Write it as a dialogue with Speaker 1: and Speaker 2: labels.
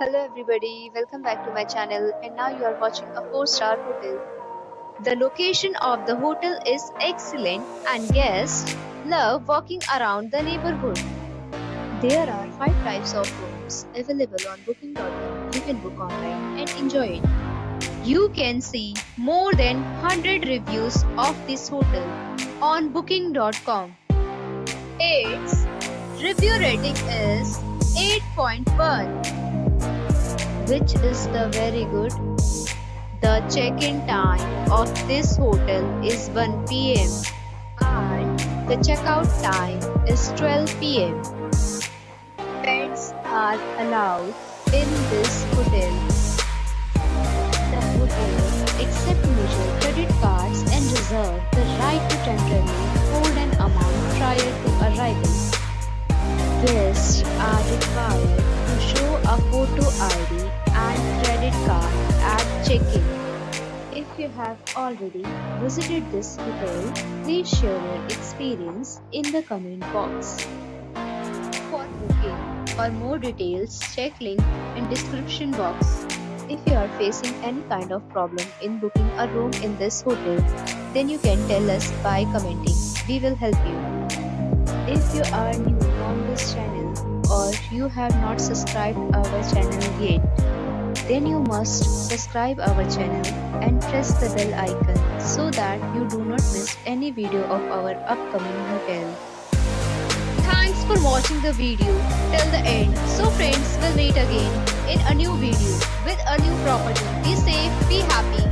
Speaker 1: Hello everybody, welcome back to my channel and now you are watching a 4-star hotel. The location of the hotel is excellent and guests love walking around the neighborhood. There are 5 types of rooms available on booking.com. You can book online and enjoy it. You can see more than 100 reviews of this hotel on booking.com. Its review rating is 8.1, which is the very good. The check-in time of this hotel is 1 p.m. and the checkout time is 12 p.m. Pets are allowed in this hotel. The hotel accepts major credit cards and reserves the right to temporarily hold an amount prior to arrival. Guests are required to show a photo ID and credit card at check-in. If you have already visited this hotel, please share your experience in the comment box. For booking or more details, check link in description box. If you are facing any kind of problem in booking a room in this hotel, then you can tell us by commenting. We will help you. If you are new on this channel or you have not subscribed our channel yet, then you must subscribe our channel and press the bell icon so that you do not miss any video of our upcoming hotel. Thanks for watching the video till the end. So friends, will meet again in a new video with a new property. Be safe, be happy.